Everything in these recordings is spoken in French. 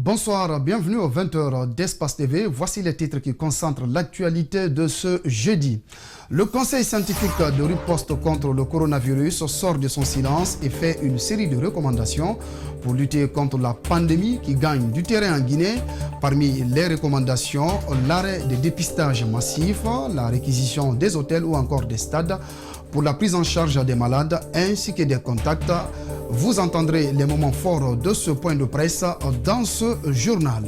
Bonsoir, bienvenue aux 20h d'Espace TV. Voici les titres qui concentrent l'actualité de ce jeudi. Le Conseil scientifique de riposte contre le coronavirus sort de son silence et fait une série de recommandations pour lutter contre la pandémie qui gagne du terrain en Guinée. Parmi les recommandations, l'arrêt des dépistages massifs, la réquisition des hôtels ou encore des stades pour la prise en charge des malades ainsi que des contacts. Vous entendrez les moments forts de ce point de presse dans ce journal.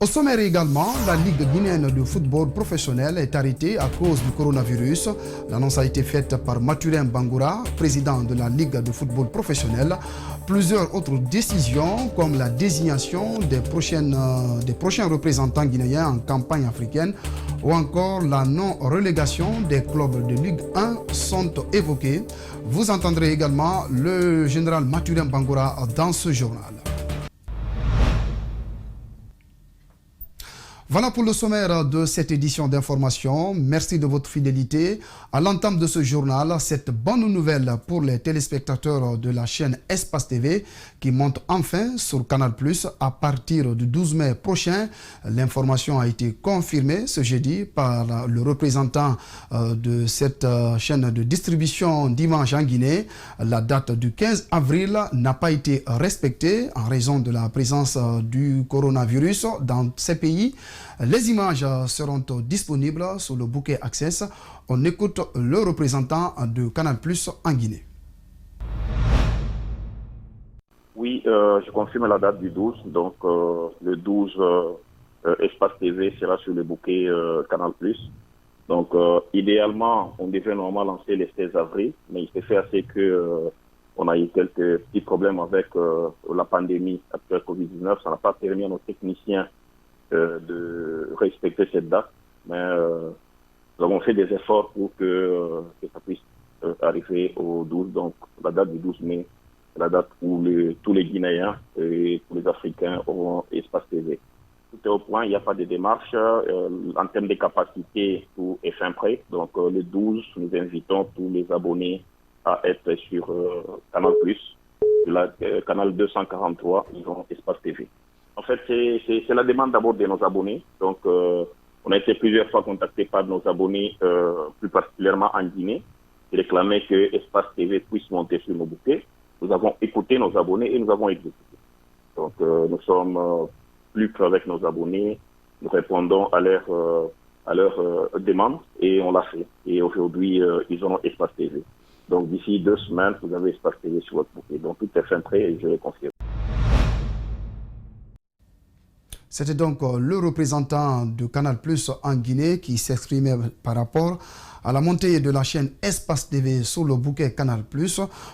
Au sommaire également, la Ligue guinéenne de football professionnel est arrêtée à cause du coronavirus. L'annonce a été faite par Mathurin Bangoura, président de la Ligue de football professionnel. Plusieurs autres décisions, comme la désignation des prochains représentants guinéens en campagne africaine ou encore la non-relégation des clubs de Ligue 1 sont évoquées. Vous entendrez également le général Mathurin Bangoura dans ce journal. Voilà pour le sommaire de cette édition d'information. Merci de votre fidélité. À l'entame de ce journal, cette bonne nouvelle pour les téléspectateurs de la chaîne Espace TV qui monte enfin sur Canal+ à partir du 12 mai prochain. L'information a été confirmée ce jeudi par le représentant de cette chaîne de distribution d'images en Guinée. La date du 15 avril n'a pas été respectée en raison de la présence du coronavirus dans ces pays. Les images seront disponibles sur le bouquet Access. On écoute le représentant de Canal+ en Guinée. Oui, je confirme la date du 12. Donc, le 12, Espace TV sera sur le bouquet Canal+. Donc, idéalement, on devait normalement lancer le 16 avril, mais il s'est fait assez que on a eu quelques petits problèmes avec la pandémie actuelle Covid-19. Ça n'a pas permis à nos techniciens de respecter cette date, mais nous avons fait des efforts pour que ça puisse arriver au 12, donc la date du 12 mai, la date où tous les Guinéens et tous les Africains auront Espace TV. Tout est au point, il n'y a pas de démarche. En termes de capacité, tout est fin prêt. Donc le 12, nous invitons tous les abonnés à être sur Canal+, Canal 243, ils ont Espace TV. En fait, c'est la demande d'abord de nos abonnés. Donc, on a été plusieurs fois contactés par nos abonnés, plus particulièrement en Guinée, qui réclamaient que Espace TV puisse monter sur nos bouquets. Nous avons écouté nos abonnés et nous avons exécuté. Donc, nous sommes plus près avec nos abonnés. Nous répondons à leurs demandes et on l'a fait. Et aujourd'hui, ils auront Espace TV. Donc, d'ici 2 semaines, vous avez Espace TV sur votre bouquet. Donc, tout est fin prêt et je les confirme. C'était donc le représentant de Canal+ en Guinée qui s'exprimait par rapport à la montée de la chaîne Espace TV sur le bouquet Canal+.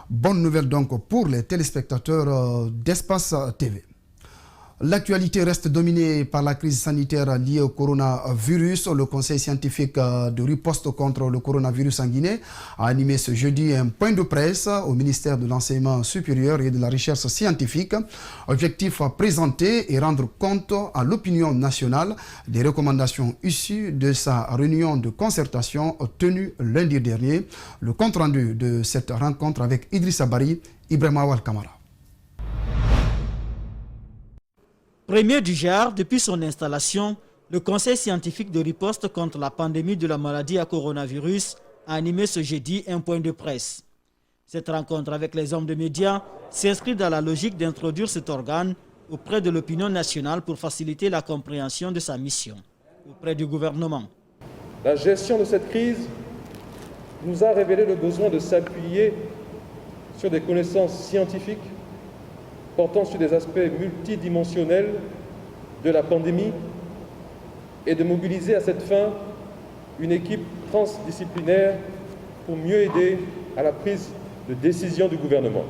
Bonne nouvelle donc pour les téléspectateurs d'Espace TV. L'actualité reste dominée par la crise sanitaire liée au coronavirus. Le Conseil scientifique de riposte contre le coronavirus en Guinée a animé ce jeudi un point de presse au ministère de l'Enseignement supérieur et de la Recherche scientifique. Objectif présenter et rendre compte à l'opinion nationale des recommandations issues de sa réunion de concertation tenue lundi dernier. Le compte-rendu de cette rencontre avec Idrissa Bari, Ibrahima Awal Kamara. Premier du genre, depuis son installation, le Conseil scientifique de riposte contre la pandémie de la maladie à coronavirus a animé ce jeudi un point de presse. Cette rencontre avec les hommes de médias s'inscrit dans la logique d'introduire cet organe auprès de l'opinion nationale pour faciliter la compréhension de sa mission auprès du gouvernement. La gestion de cette crise nous a révélé le besoin de s'appuyer sur des connaissances scientifiques portant sur des aspects multidimensionnels de la pandémie et de mobiliser à cette fin une équipe transdisciplinaire pour mieux aider à la prise de décision du gouvernement.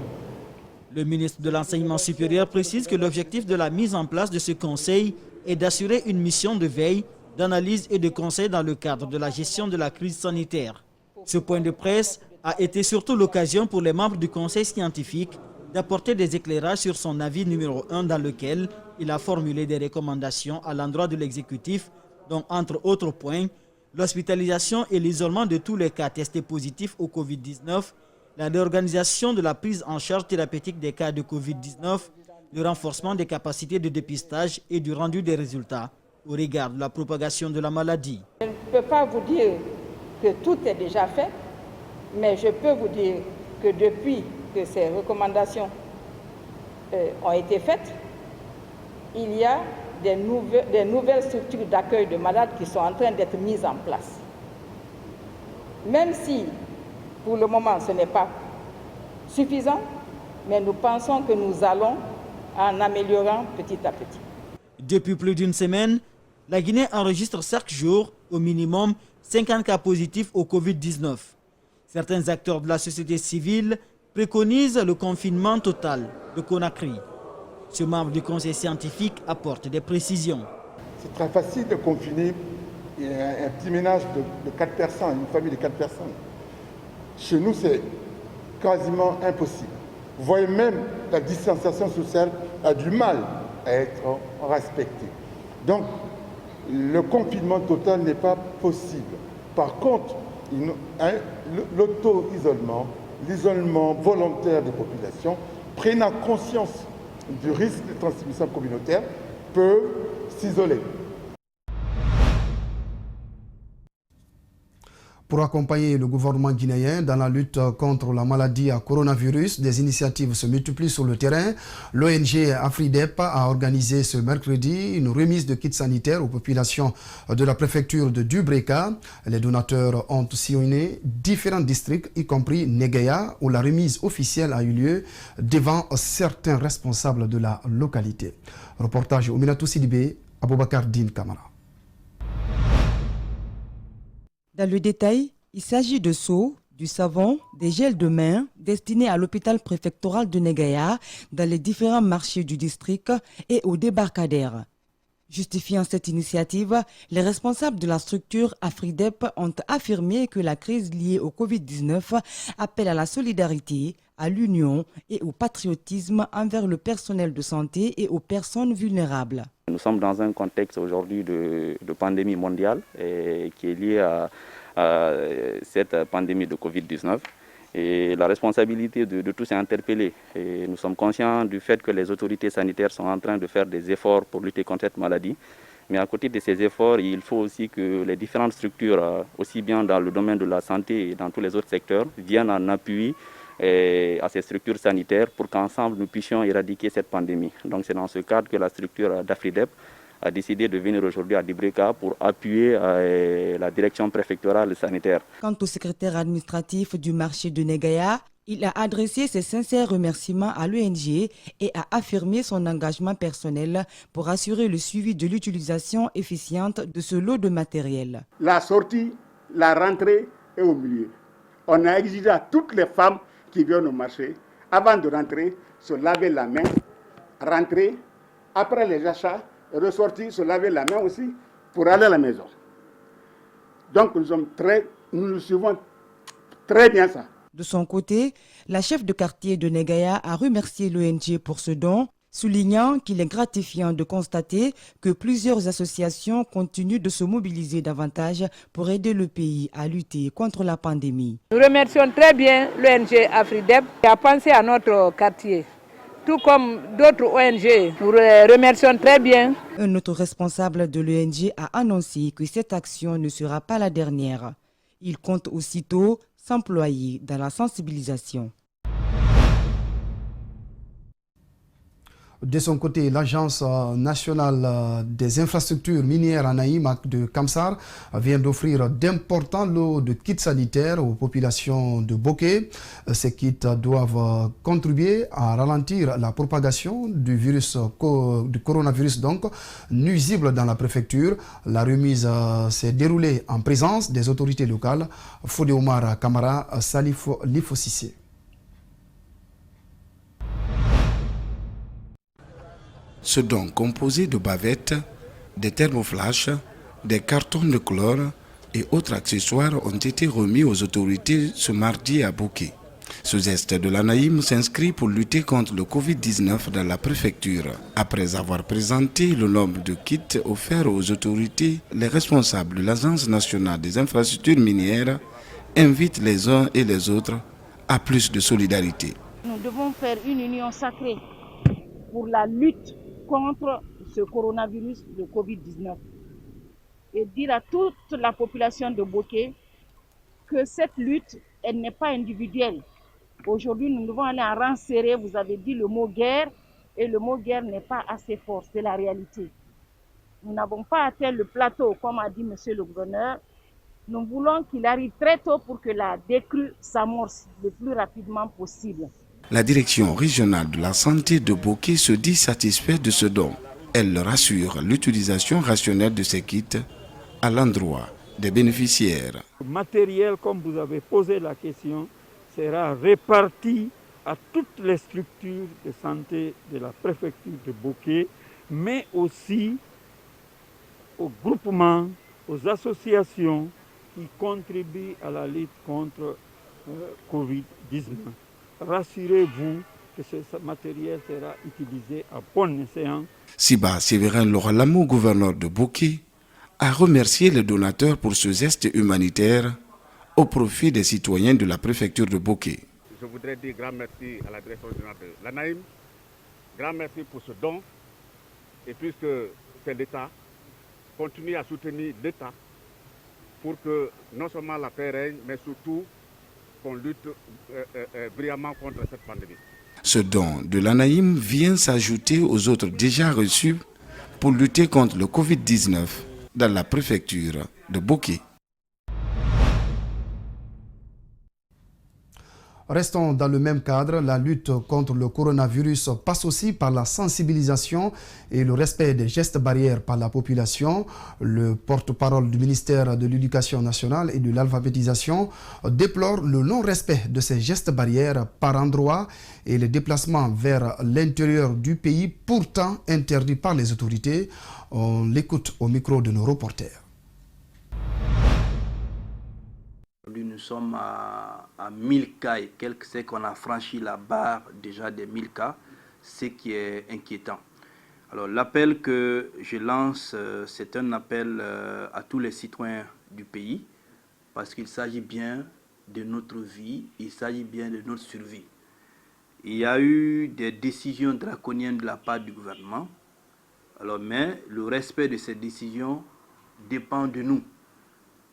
Le ministre de l'Enseignement supérieur précise que l'objectif de la mise en place de ce conseil est d'assurer une mission de veille, d'analyse et de conseil dans le cadre de la gestion de la crise sanitaire. Ce point de presse a été surtout l'occasion pour les membres du conseil scientifique d'apporter des éclairages sur son avis numéro 1 dans lequel il a formulé des recommandations à l'endroit de l'exécutif, dont entre autres points, l'hospitalisation et l'isolement de tous les cas testés positifs au Covid-19, la réorganisation de la prise en charge thérapeutique des cas de Covid-19, le renforcement des capacités de dépistage et du rendu des résultats au regard de la propagation de la maladie. Je ne peux pas vous dire que tout est déjà fait, mais je peux vous dire que depuis que ces recommandations ont été faites, il y a des nouvelles structures d'accueil de malades qui sont en train d'être mises en place. Même si, pour le moment, ce n'est pas suffisant, mais nous pensons que nous allons en améliorant petit à petit. Depuis plus d'une semaine, la Guinée enregistre chaque jour, au minimum, 50 cas positifs au Covid-19. Certains acteurs de la société civile préconisent le confinement total de Conakry. Ce membre du conseil scientifique apporte des précisions. C'est très facile de confiner un petit ménage de 4 personnes, une famille de 4 personnes. Chez nous, c'est quasiment impossible. Vous voyez, même la distanciation sociale a du mal à être respectée. Donc, le confinement total n'est pas possible. Par contre, l'auto-isolement, l'isolement volontaire des populations, prenant conscience du risque de transmission communautaire, peut s'isoler. Pour accompagner le gouvernement guinéen dans la lutte contre la maladie à coronavirus, des initiatives se multiplient sur le terrain. L'ONG Afridep a organisé ce mercredi une remise de kits sanitaires aux populations de la préfecture de Dubreka. Les donateurs ont sillonné différents districts, y compris Negaya, où la remise officielle a eu lieu devant certains responsables de la localité. Reportage Ouminatou Sidibé, Aboubakar Din Kamara. Dans le détail, il s'agit de seaux, du savon, des gels de main destinés à l'hôpital préfectoral de Negaya dans les différents marchés du district et aux débarcadères. Justifiant cette initiative, les responsables de la structure Afridep ont affirmé que la crise liée au Covid-19 appelle à la solidarité, à l'union et au patriotisme envers le personnel de santé et aux personnes vulnérables. Nous sommes dans un contexte aujourd'hui de pandémie mondiale qui est liée à cette pandémie de Covid-19. Et la responsabilité de tous est interpellée. Et nous sommes conscients du fait que les autorités sanitaires sont en train de faire des efforts pour lutter contre cette maladie. Mais à côté de ces efforts, il faut aussi que les différentes structures, aussi bien dans le domaine de la santé et dans tous les autres secteurs, viennent en appui à ces structures sanitaires pour qu'ensemble nous puissions éradiquer cette pandémie. Donc c'est dans ce cadre que la structure d'Afridep a décidé de venir aujourd'hui à Dubreka pour appuyer la direction préfectorale sanitaire. Quant au secrétaire administratif du marché de Negaya, il a adressé ses sincères remerciements à l'ONG et a affirmé son engagement personnel pour assurer le suivi de l'utilisation efficiente de ce lot de matériel. La sortie, la rentrée est au milieu. On a exigé à toutes les femmes qui viennent au marché, avant de rentrer, se laver la main, rentrer, après les achats, ressortir, se laver la main aussi pour aller à la maison. Donc nous suivons très bien ça. De son côté, la chef de quartier de Negaya a remercié l'ONG pour ce don, soulignant qu'il est gratifiant de constater que plusieurs associations continuent de se mobiliser davantage pour aider le pays à lutter contre la pandémie. Nous remercions très bien l'ONG Afridep qui a pensé à notre quartier. Tout comme d'autres ONG, nous remercions très bien. Un autre responsable de l'ONG a annoncé que cette action ne sera pas la dernière. Il compte aussitôt s'employer dans la sensibilisation. De son côté, l'Agence nationale des infrastructures minières ANAIM de Kamsar vient d'offrir d'importants lots de kits sanitaires aux populations de Boké. Ces kits doivent contribuer à ralentir la propagation du coronavirus nuisible dans la préfecture. La remise s'est déroulée en présence des autorités locales. Fodé Omar Kamara, Salif Lifosissé. Ce don composé de bavettes, des thermoflash, des cartons de chlore et autres accessoires ont été remis aux autorités ce mardi à Boké. Ce geste de l'ANAIM s'inscrit pour lutter contre le Covid-19 dans la préfecture. Après avoir présenté le nombre de kits offerts aux autorités, les responsables de l'Agence nationale des infrastructures minières invitent les uns et les autres à plus de solidarité. Nous devons faire une union sacrée pour la lutte contre ce coronavirus, le Covid-19. Et dire à toute la population de Boké que cette lutte, elle n'est pas individuelle. Aujourd'hui, nous devons aller en rang serré. Vous avez dit le mot guerre, et le mot guerre n'est pas assez fort, c'est la réalité. Nous n'avons pas atteint le plateau, comme a dit monsieur le gouverneur. Nous voulons qu'il arrive très tôt pour que la décrue s'amorce le plus rapidement possible. La direction régionale de la santé de Boké se dit satisfaite de ce don. Elle rassure l'utilisation rationnelle de ces kits à l'endroit des bénéficiaires. Le matériel, comme vous avez posé la question, sera réparti à toutes les structures de santé de la préfecture de Boké, mais aussi aux groupements, aux associations qui contribuent à la lutte contre Covid-19. Rassurez-vous que ce matériel sera utilisé à bon escient. Siba Séverin Loralamo, gouverneur de Boké, a remercié les donateurs pour ce geste humanitaire au profit des citoyens de la préfecture de Boké. Je voudrais dire grand merci à la direction générale de l'ANAHIM, grand merci pour ce don, et puisque c'est l'État, continue à soutenir l'État pour que non seulement la paix règne, mais surtout qu'on lutte brillamment contre cette pandémie. Ce don de l'ANAHIM vient s'ajouter aux autres déjà reçus pour lutter contre le Covid-19 dans la préfecture de Boké. Restons dans le même cadre, la lutte contre le coronavirus passe aussi par la sensibilisation et le respect des gestes barrières par la population. Le porte-parole du ministère de l'Éducation nationale et de l'alphabétisation déplore le non-respect de ces gestes barrières par endroits et les déplacements vers l'intérieur du pays, pourtant interdits par les autorités. On l'écoute au micro de nos reporters. Nous sommes à 1000 cas et quelques, c'est qu'on a franchi la barre déjà des 1000 cas, ce qui est inquiétant. Alors l'appel que je lance, c'est un appel à tous les citoyens du pays, parce qu'il s'agit bien de notre vie, il s'agit bien de notre survie. Il y a eu des décisions draconiennes de la part du gouvernement, alors, mais le respect de ces décisions dépend de nous.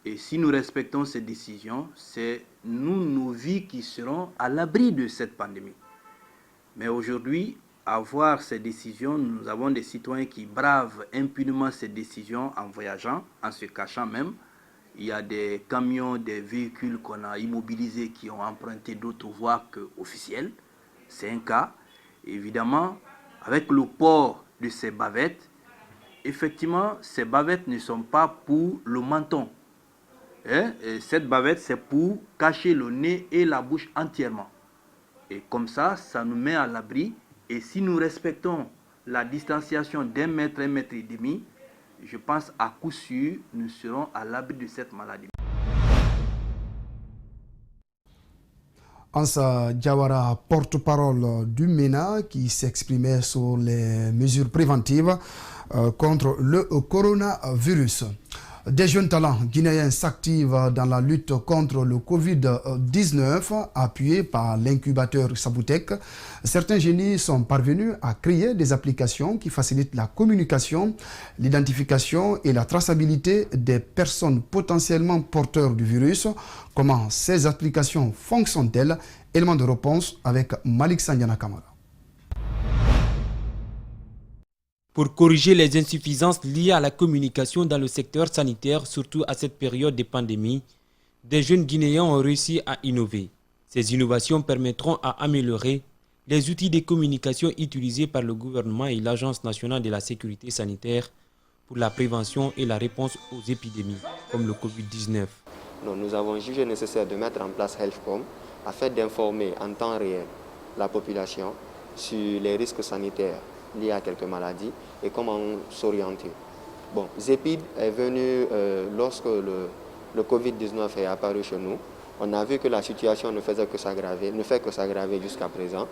Et si nous respectons ces décisions, c'est nous, nos vies qui serons à l'abri de cette pandémie. Mais aujourd'hui, à voir ces décisions, nous avons des citoyens qui bravent impunément ces décisions en voyageant, en se cachant même. Il y a des camions, des véhicules qu'on a immobilisés qui ont emprunté d'autres voies qu'officielles. C'est un cas. Évidemment, avec le port de ces bavettes, effectivement, ces bavettes ne sont pas pour le menton. Et cette bavette, c'est pour cacher le nez et la bouche entièrement. Et comme ça, ça nous met à l'abri. Et si nous respectons la distanciation d'1 mètre, 1,5 mètre, je pense à coup sûr, nous serons à l'abri de cette maladie. Ansa Diawara, porte-parole du MENA, qui s'exprimait sur les mesures préventives contre le coronavirus. Des jeunes talents guinéens s'activent dans la lutte contre le Covid-19, appuyés par l'incubateur Saboutek. Certains génies sont parvenus à créer des applications qui facilitent la communication, l'identification et la traçabilité des personnes potentiellement porteurs du virus. Comment ces applications fonctionnent-elles? Élément de réponse avec Malik Sandiana Kamara. Pour corriger les insuffisances liées à la communication dans le secteur sanitaire, surtout à cette période de pandémie, des jeunes Guinéens ont réussi à innover. Ces innovations permettront à améliorer les outils de communication utilisés par le gouvernement et l'Agence nationale de la sécurité sanitaire pour la prévention et la réponse aux épidémies, comme le Covid-19. Nous avons jugé nécessaire de mettre en place HealthCom afin d'informer en temps réel la population sur les risques sanitaires liés à quelques maladies et comment s'orienter. Bon, Zepid est venu lorsque le Covid-19 est apparu chez nous. On a vu que la situation ne fait que s'aggraver jusqu'à présent.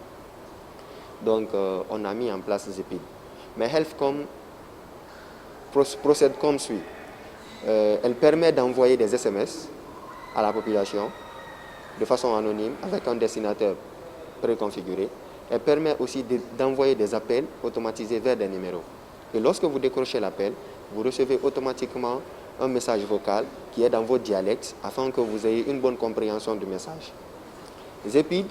Donc on a mis en place Zepid. Mais HealthCom procède comme suit. Elle permet d'envoyer des SMS à la population de façon anonyme avec un destinataire préconfiguré. elle permet aussi d'envoyer des appels automatisés vers des numéros. Et lorsque vous décrochez l'appel, vous recevez automatiquement un message vocal qui est dans votre dialecte afin que vous ayez une bonne compréhension du message. Zepid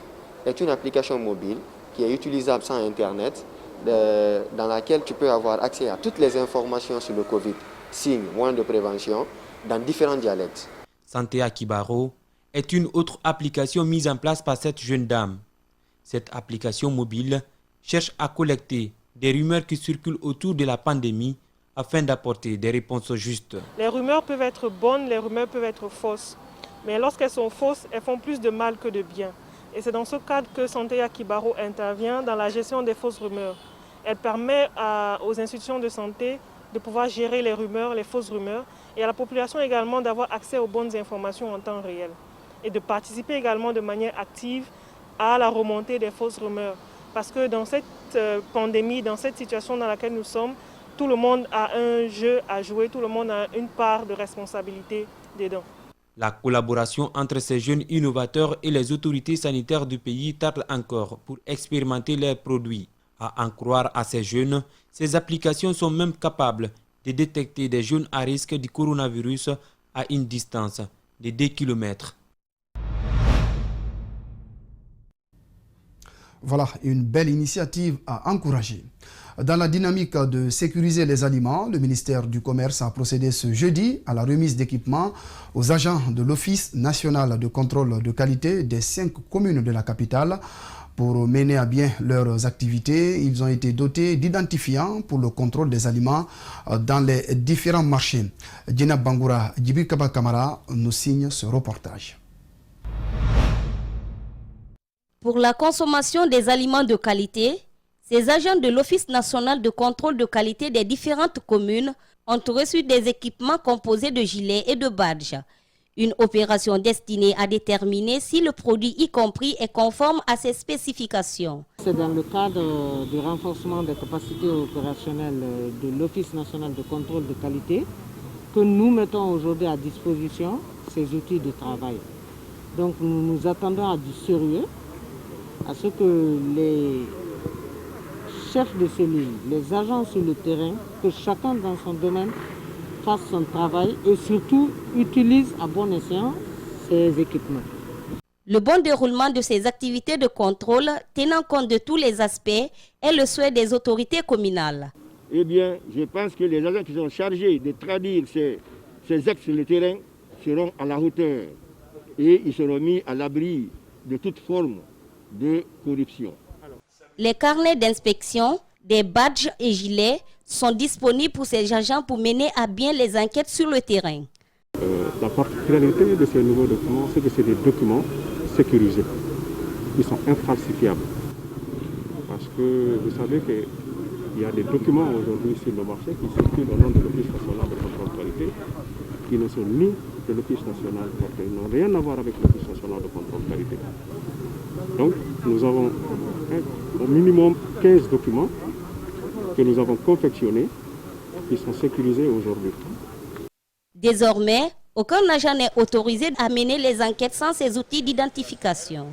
est une application mobile qui est utilisable sans Internet, dans laquelle tu peux avoir accès à toutes les informations sur le Covid, signes, moyens de prévention, dans différents dialectes. Santé Akibaro est une autre application mise en place par cette jeune dame. Cette application mobile cherche à collecter des rumeurs qui circulent autour de la pandémie afin d'apporter des réponses justes. Les rumeurs peuvent être bonnes, les rumeurs peuvent être fausses. Mais lorsqu'elles sont fausses, elles font plus de mal que de bien. Et c'est dans ce cadre que Santé Akibaro intervient dans la gestion des fausses rumeurs. Elle permet aux institutions de santé de pouvoir gérer les rumeurs, les fausses rumeurs, et à la population également d'avoir accès aux bonnes informations en temps réel. Et de participer également de manière active à la remontée des fausses rumeurs. Parce que dans cette pandémie, dans cette situation dans laquelle nous sommes, tout le monde a un jeu à jouer, tout le monde a une part de responsabilité dedans. La collaboration entre ces jeunes innovateurs et les autorités sanitaires du pays tarde encore pour expérimenter leurs produits. À en croire à ces jeunes, ces applications sont même capables de détecter des jeunes à risque du coronavirus à une distance de 2 km. Voilà une belle initiative à encourager. Dans la dynamique de sécuriser les aliments, le ministère du Commerce a procédé ce jeudi à la remise d'équipements aux agents de l'Office national de contrôle de qualité des 5 communes de la capitale. Pour mener à bien leurs activités, ils ont été dotés d'identifiants pour le contrôle des aliments dans les différents marchés. Djena Bangoura Djibikaba Kamara nous signe ce reportage. Pour la consommation des aliments de qualité, ces agents de l'Office national de contrôle de qualité des différentes communes ont reçu des équipements composés de gilets et de badges. Une opération destinée à déterminer si le produit y compris est conforme à ses spécifications. C'est dans le cadre du renforcement des capacités opérationnelles de l'Office national de contrôle de qualité que nous mettons aujourd'hui à disposition ces outils de travail. Donc nous nous attendons à du sérieux, à ce que les chefs de cellule, les agents sur le terrain, que chacun dans son domaine fasse son travail et surtout utilise à bon escient ces équipements. Le bon déroulement de ces activités de contrôle, tenant compte de tous les aspects, est le souhait des autorités communales. Eh bien, je pense que les agents qui sont chargés de traduire ces actes sur le terrain seront à la hauteur et ils seront mis à l'abri de toute forme de corruption. Les carnets d'inspection, des badges et gilets sont disponibles pour ces agents pour mener à bien les enquêtes sur le terrain. La particularité de ces nouveaux documents, c'est que c'est des documents sécurisés. Ils sont infalsifiables. Parce que vous savez qu'il y a des documents aujourd'hui sur le marché qui circulent au nom de l'Office national de contrôle de qualité, qui ne sont ni de l'Office national de qualité, n'ont rien à voir avec l'Office national de contrôle de qualité. Donc, nous avons au minimum 15 documents que nous avons confectionnés, qui sont sécurisés aujourd'hui. Désormais, aucun agent n'est autorisé à mener les enquêtes sans ces outils d'identification.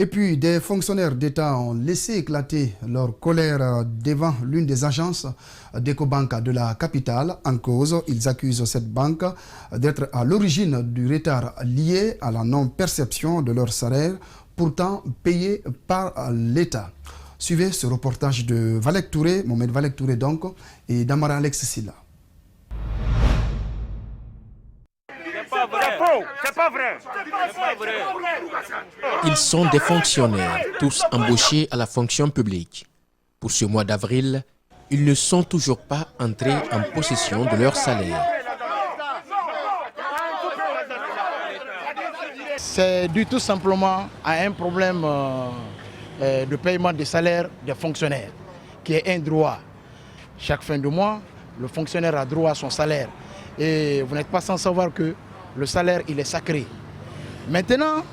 Et puis, des fonctionnaires d'État ont laissé éclater leur colère devant l'une des agences d'Ecobank de la capitale. En cause, ils accusent cette banque d'être à l'origine du retard lié à la non-perception de leur salaire, pourtant payé par l'État. Suivez ce reportage de Valek Touré, Mohamed Valek Touré donc, et d'Amara Alex Silla. C'est pas vrai. Ils sont des fonctionnaires, tous embauchés à la fonction publique. Pour ce mois d'avril, ils ne sont toujours pas entrés en possession de leur salaire. C'est dû tout simplement à un problème de paiement des salaires des fonctionnaires, qui est un droit. Chaque fin de mois, le fonctionnaire a droit à son salaire. Et vous n'êtes pas sans savoir que le salaire, il est sacré. Maintenant,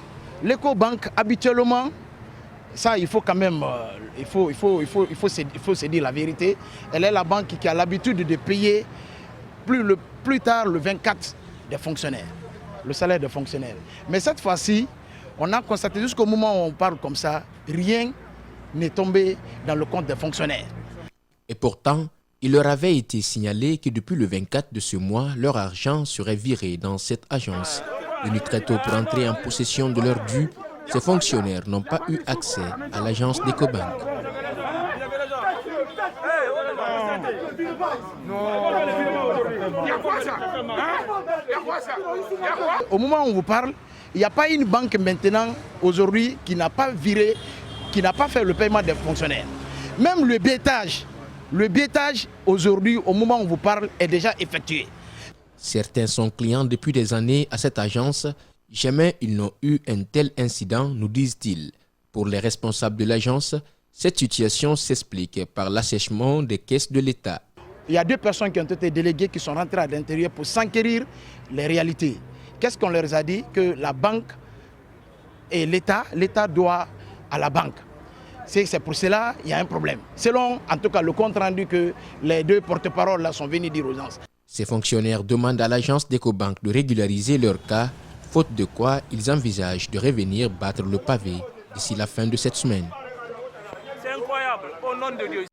l'Ecobank, habituellement, ça, il faut quand même, il faut se dire la vérité. Elle est la banque qui a l'habitude de payer plus tard le 24 des fonctionnaires. le salaire des fonctionnaires. Mais cette fois-ci, on a constaté jusqu'au moment où on parle comme ça, rien n'est tombé dans le compte des fonctionnaires. Et pourtant, il leur avait été signalé que depuis le 24 de ce mois, leur argent serait viré dans cette agence. Venus très tôt pour entrer en possession de leurs dû, ces fonctionnaires n'ont pas eu accès à l'agence d'Ecobank. Au moment où on vous parle, il n'y a pas une banque maintenant, aujourd'hui, qui n'a pas viré, qui n'a pas fait le paiement des fonctionnaires. Même le biaitage aujourd'hui, au moment où on vous parle, est déjà effectué. Certains sont clients depuis des années à cette agence. Jamais ils n'ont eu un tel incident, nous disent-ils. Pour les responsables de l'agence, cette situation s'explique par l'assèchement des caisses de l'État. Il y a 2 personnes qui ont été déléguées qui sont rentrées à l'intérieur pour s'enquérir les réalités. Qu'est-ce qu'on leur a dit? Que la banque et l'État doit à la banque. C'est pour cela qu'il y a un problème. Selon, en tout cas, le compte rendu que les 2 porte-paroles là sont venus dire aux gens. Ces fonctionnaires demandent à l'agence d'Ecobank de régulariser leur cas, faute de quoi ils envisagent de revenir battre le pavé d'ici la fin de cette semaine. C'est incroyable, au nom de Dieu.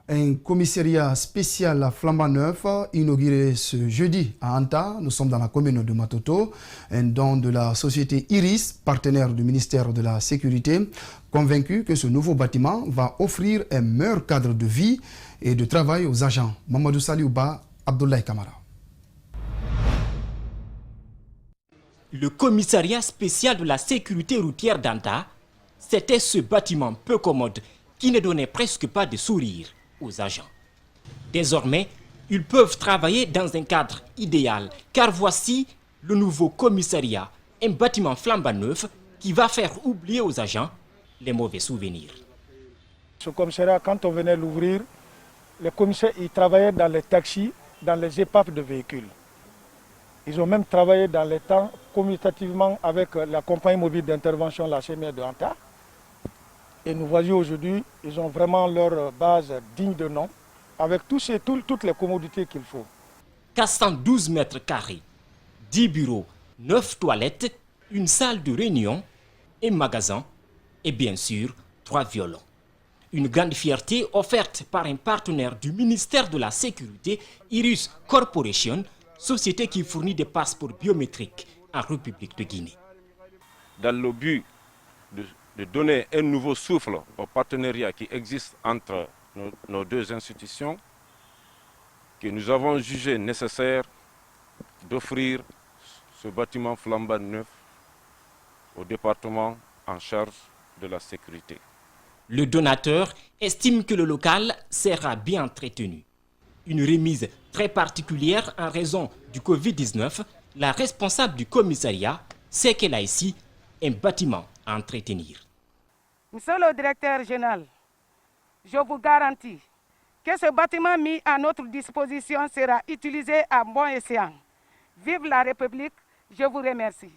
Un commissariat spécial flambant neuf inauguré ce jeudi à Anta. Nous sommes dans la commune de Matoto, un don de la société Iris, partenaire du ministère de la Sécurité, convaincu que ce nouveau bâtiment va offrir un meilleur cadre de vie et de travail aux agents. Mamadou Saliouba, Abdoulaye Kamara. Le commissariat spécial de la sécurité routière d'Anta, c'était ce bâtiment peu commode qui ne donnait presque pas de sourire aux agents. Désormais, ils peuvent travailler dans un cadre idéal, car voici le nouveau commissariat, un bâtiment flambant neuf qui va faire oublier aux agents les mauvais souvenirs. Ce commissariat, quand on venait l'ouvrir, les commissaires ils travaillaient dans les taxis, dans les épaves de véhicules. Ils ont même travaillé dans les temps commutativement avec la compagnie mobile d'intervention, la CMR de Anta. Et nous voyons aujourd'hui, ils ont vraiment leur base digne de nom, avec toutes les commodités qu'il faut. 412 mètres carrés, 10 bureaux, 9 toilettes, une salle de réunion, un magasin et bien sûr 3 violons. Une grande fierté offerte par un partenaire du ministère de la Sécurité, Iris Corporation, société qui fournit des passeports biométriques en République de Guinée. Dans le but de donner un nouveau souffle au partenariat qui existe entre nos 2 institutions, que nous avons jugé nécessaire d'offrir ce bâtiment flambant neuf au département en charge de la sécurité. Le donateur estime que le local sera bien entretenu. Une remise très particulière en raison du Covid-19, la responsable du commissariat sait qu'elle a ici un bâtiment à entretenir. Monsieur le directeur général, je vous garantis que ce bâtiment mis à notre disposition sera utilisé à bon escient. Vive la République, je vous remercie.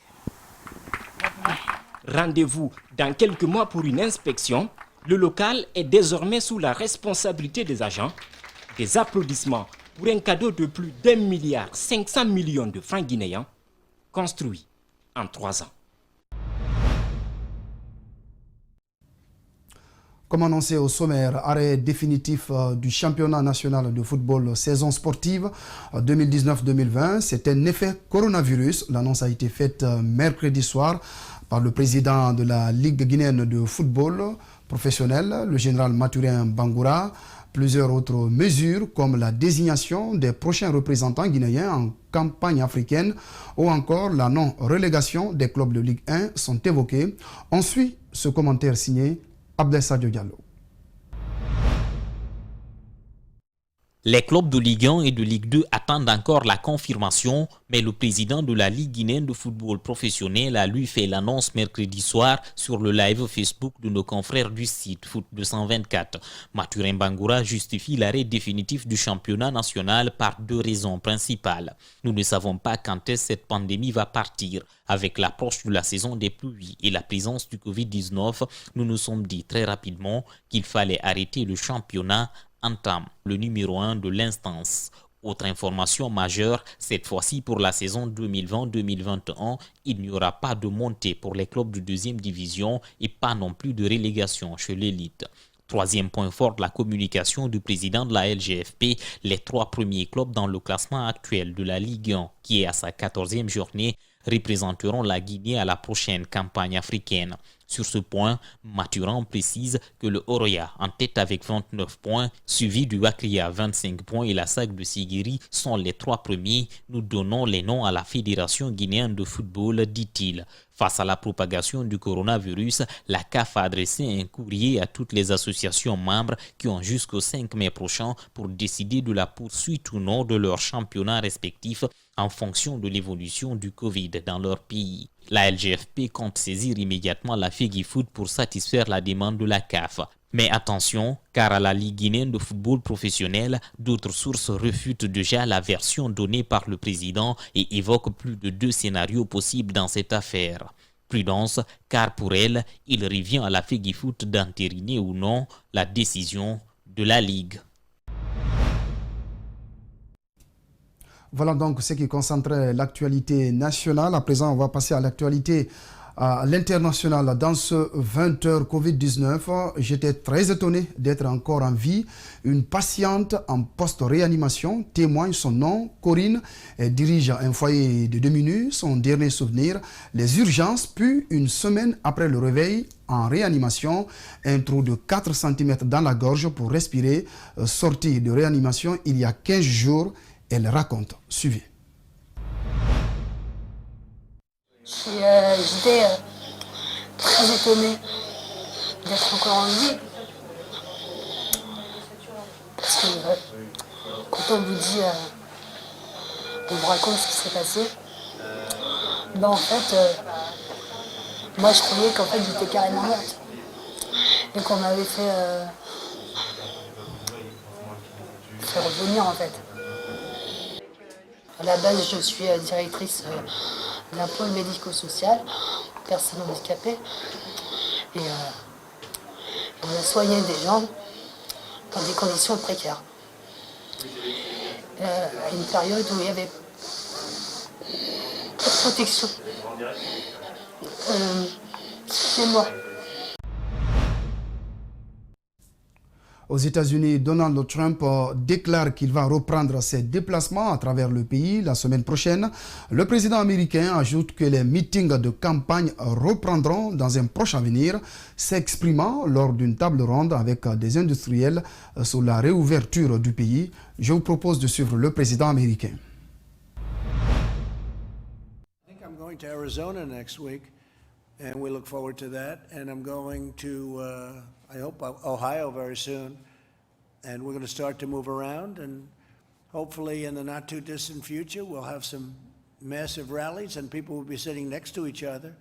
Rendez-vous dans quelques mois pour une inspection. Le local est désormais sous la responsabilité des agents. Des applaudissements pour un cadeau de plus d'1,5 milliard de francs guinéens, construit en 3 ans. Comme annoncé au sommaire, arrêt définitif du championnat national de football saison sportive 2019-2020. C'est un effet coronavirus. L'annonce a été faite mercredi soir par le président de la Ligue guinéenne de football professionnel, le général Mathurin Bangoura. Plusieurs autres mesures comme la désignation des prochains représentants guinéens en campagne africaine ou encore la non-relégation des clubs de Ligue 1 sont évoquées. On suit ce commentaire signé Abdel Sadio Diallo. Les clubs de Ligue 1 et de Ligue 2 attendent encore la confirmation, mais le président de la Ligue guinéenne de football professionnel a lui fait l'annonce mercredi soir sur le live Facebook de nos confrères du site Foot 224. Mathurin Bangoura justifie l'arrêt définitif du championnat national par 2 raisons principales. Nous ne savons pas quand est-ce cette pandémie va partir. Avec l'approche de la saison des pluies et la présence du Covid-19, nous nous sommes dit très rapidement qu'il fallait arrêter le championnat entame le numéro 1 de l'instance Autre information majeure, cette fois-ci pour la saison 2020-2021, il n'y aura pas de montée pour les clubs de deuxième division et pas non plus de relégation chez l'élite. Troisième point fort de la communication du président de la LGFP, les 3 premiers clubs dans le classement actuel de la Ligue 1, qui est à sa 14e journée, représenteront la Guinée à la prochaine campagne africaine. Sur ce point, Mathurin précise que le Oroya, en tête avec 29 points, suivi du Waklia 25 points et la SAC de Sigiri sont les 3 premiers. Nous donnons les noms à la Fédération guinéenne de football, dit-il. Face à la propagation du coronavirus, la CAF a adressé un courrier à toutes les associations membres qui ont jusqu'au 5 mai prochain pour décider de la poursuite ou non de leurs championnats respectifs en fonction de l'évolution du Covid dans leur pays. La LGFP compte saisir immédiatement la FEGIFOOT pour satisfaire la demande de la CAF. Mais attention, car à la Ligue guinéenne de football professionnel, d'autres sources refutent déjà la version donnée par le président et évoquent plus de 2 scénarios possibles dans cette affaire. Prudence, car pour elle, il revient à la FEGIFOOT d'entériner ou non la décision de la Ligue. Voilà donc ce qui concentrait l'actualité nationale. À présent, on va passer à l'actualité à l'international. Dans ce 20h Covid-19, j'étais très étonné d'être encore en vie. Une patiente en post-réanimation témoigne son nom, Corinne. Elle dirige un foyer de demi-nus. Son dernier souvenir, les urgences, puis une semaine après le réveil, en réanimation, un trou de 4 cm dans la gorge pour respirer. Sortie de réanimation il y a 15 jours. Elle raconte. Suivez. J'étais très étonnée d'être encore en vie. Parce que quand on vous dit, on vous raconte ce qui s'est passé, ben en fait, moi je croyais qu'en fait j'étais carrément morte. Et qu'on m'avait fait revenir en fait. À la base, je suis directrice d'un pôle médico-social, personnes handicapées. Et on a soigné des gens dans des conditions précaires. À une période où il n'y avait pas de protection. Excusez-moi. Aux États-Unis, Donald Trump déclare qu'il va reprendre ses déplacements à travers le pays la semaine prochaine. Le président américain ajoute que les meetings de campagne reprendront dans un proche avenir, s'exprimant lors d'une table ronde avec des industriels sur la réouverture du pays. Je vous propose de suivre le président américain. I think I'm going to Arizona next week, and we look forward to that. And I'm going to I hope Ohio very soon, and we're going to start to move around, and hopefully in the not too distant future we'll have some massive rallies and people will be sitting next to each other.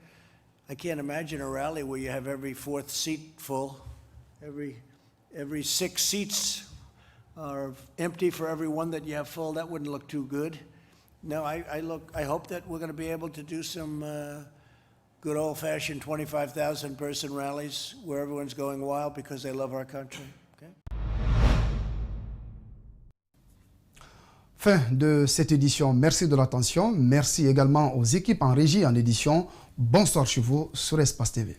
I can't imagine a rally where you have every 4th seat full, every 6 seats are empty for every one that you have full. That wouldn't look too good. No, I hope that we're going to be able to do some good old-fashioned 25,000 person rallies where everyone's going wild because they love our country. Okay? Fin de cette édition. Merci de l'attention. Merci également aux équipes en régie en édition. Bonsoir chez vous sur Espace TV.